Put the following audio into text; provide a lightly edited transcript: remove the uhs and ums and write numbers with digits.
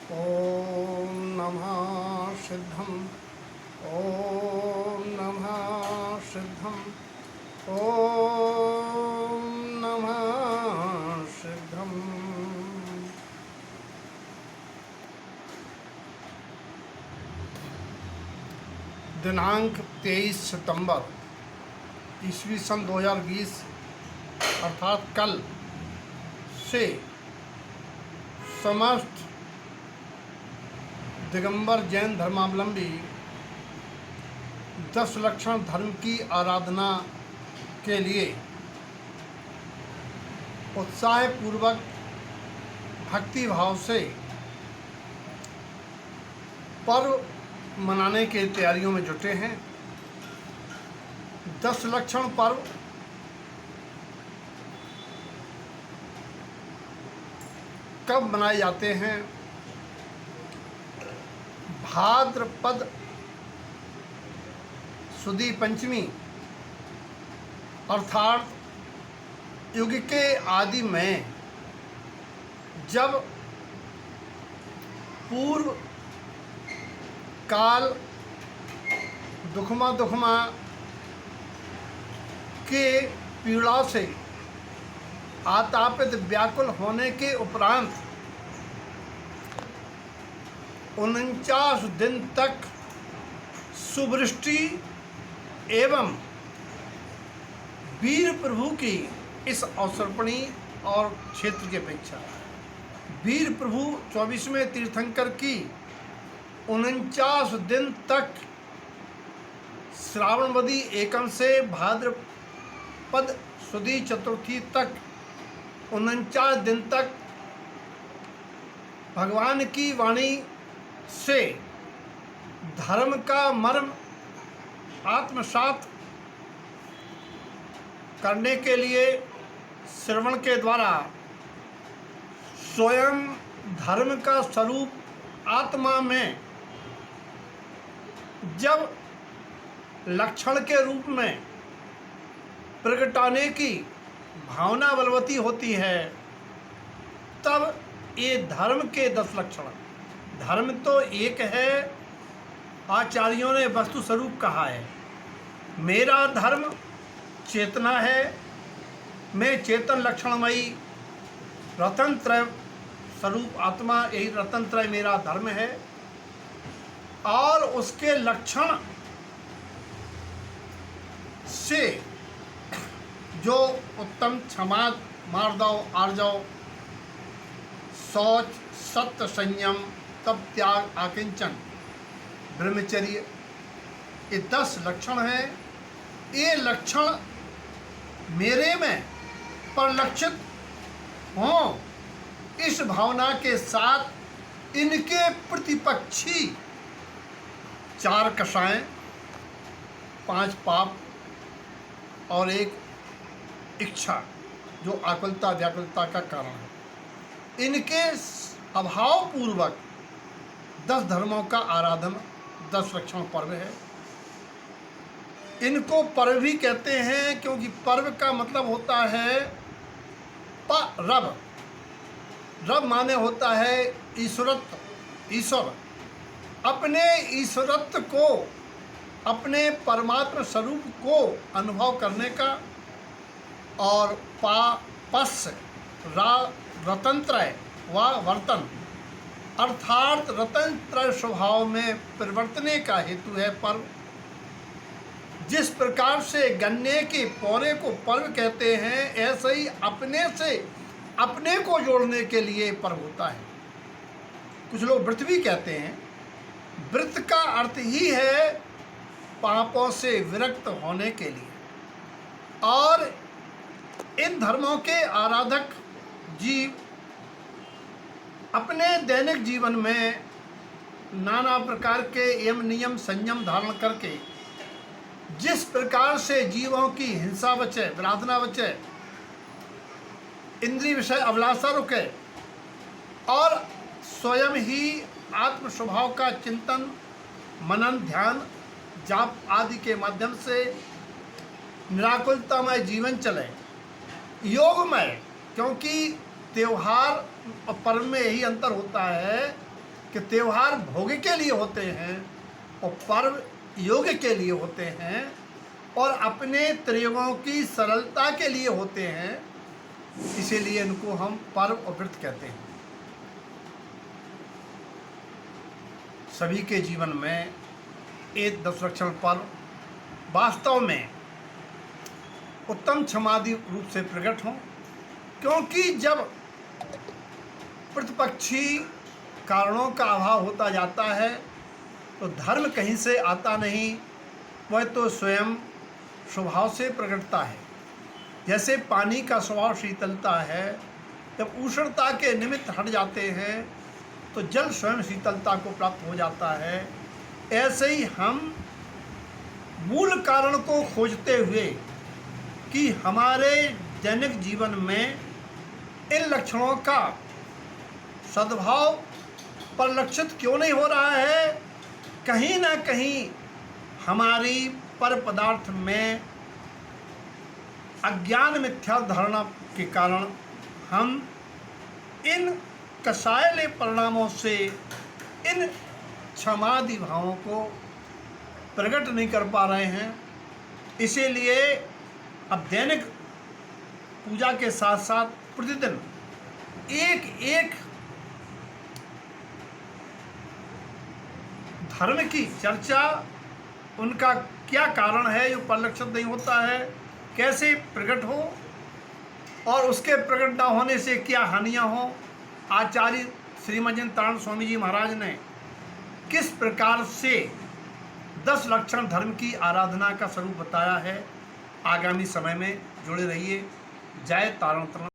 ॐ नमः सिद्धम् ॐ नमः सिद्धम् ॐ नमः सिद्धम्। दिनांक 23 सितंबर ईस्वी सन 2020 अर्थात कल से समस्त दिगंबर जैन धर्मावलंबी 10 लक्षण धर्म की आराधना के लिए उत्साहपूर्वक भक्ति भाव से पर्व मनाने की तैयारियों में जुटे हैं। 10 लक्षण पर्व कब मनाए जाते हैं? भाद्रपद सुदी पंचमी अर्थात युग के आदि में जब पूर्व काल दुखमा के पीड़ा से आतापित व्याकुल होने के उपरांत 49 दिन तक सुवृष्टि एवं वीर प्रभु की इस अवसर्पणी और क्षेत्र की अपेक्षा वीर प्रभु 24वें तीर्थंकर की 49 दिन तक श्रावणवदी एकम से भाद्रपद सुदी चतुर्थी तक 49 दिन तक भगवान की वाणी से धर्म का मर्म आत्मसात करने के लिए श्रवण के द्वारा स्वयं धर्म का स्वरूप आत्मा में जब लक्षण के रूप में प्रगटाने की भावना बलवती होती है तब ये धर्म के 10 लक्षण। धर्म तो एक है, आचार्यों ने वस्तु स्वरूप कहा है। मेरा धर्म चेतना है, मैं चेतन लक्षणमयी रतन त्रय स्वरूप आत्मा, यही रतन त्रय मेरा धर्म है। और उसके लक्षण से जो उत्तम क्षमा मार्दव आर्जव शौच सत्य संयम तप त्याग आकिंचन ब्रह्मचर्य ये 10 लक्षण हैं। ये लक्षण मेरे में परिलक्षित हों, इस भावना के साथ इनके प्रतिपक्षी 4 कषाएं, 5 पाप और 1 इच्छा जो आकुलता व्याकुलता का कारण है, इनके अभाव पूर्वक 10 धर्मों का आराधन 10 लक्षण पर्व है। इनको पर्व भी कहते हैं क्योंकि पर्व का मतलब होता है रब। रब माने होता है ईश्वरत्व, ईश्वर अपने ईश्वरत्व को, अपने परमात्मा स्वरूप को अनुभव करने का। और पस रतनत्रय व वर्तन अर्थात रतनत्रय स्वभाव में परिवर्तने का हेतु है पर्व। जिस प्रकार से गन्ने के पौने को पर्व कहते हैं, ऐसे ही अपने से अपने को जोड़ने के लिए पर्व होता है। कुछ लोग व्रत भी कहते हैं। व्रत का अर्थ ही है पापों से विरक्त होने के लिए। और इन धर्मों के आराधक जीव अपने दैनिक जीवन में नाना प्रकार के यम नियम संयम धारण करके जिस प्रकार से जीवों की हिंसा बचे, विराधना बचे, इंद्रिय विषय अभिलाषा रुके और स्वयं ही आत्म स्वभाव का चिंतन मनन ध्यान जाप आदि के माध्यम से निराकुलतामय जीवन चले, योगमय। क्योंकि त्यौहार और पर्व में यही अंतर होता है कि त्यौहार भोग के लिए होते हैं और पर्व योग के लिए होते हैं और अपने प्रयोगों की सरलता के लिए होते हैं। इसीलिए इनको हम पर्व और व्रत कहते हैं। सभी के जीवन में एक दशलक्षण पर्व वास्तव में उत्तम क्षमादि रूप से प्रकट हों, क्योंकि जब प्रतिपक्षी कारणों का अभाव होता जाता है तो धर्म कहीं से आता नहीं, वह तो स्वयं स्वभाव से प्रकटता है। जैसे पानी का स्वभाव शीतलता है, जब उष्णता के निमित्त हट जाते हैं तो जल स्वयं शीतलता को प्राप्त हो जाता है। ऐसे ही हम मूल कारण को खोजते हुए कि हमारे दैनिक जीवन में इन लक्षणों का सद्भाव परिलक्षित क्यों नहीं हो रहा है, कहीं ना कहीं हमारी पर पदार्थ में अज्ञान मिथ्या धारणा के कारण हम इन कसायले परिणामों से इन क्षमादि भावों को प्रकट नहीं कर पा रहे हैं। इसीलिए अब दैनिक पूजा के साथ साथ प्रतिदिन एक एक धर्म की चर्चा, उनका क्या कारण है जो परिलक्षित नहीं होता है, कैसे प्रकट हो और उसके प्रकट न होने से क्या हानियां हो। आचार्य श्रीमज्जनतारण स्वामी जी महाराज ने किस प्रकार से 10 लक्षण धर्म की आराधना का स्वरूप बताया है। आगामी समय में जुड़े रहिए। जय तारण तारण।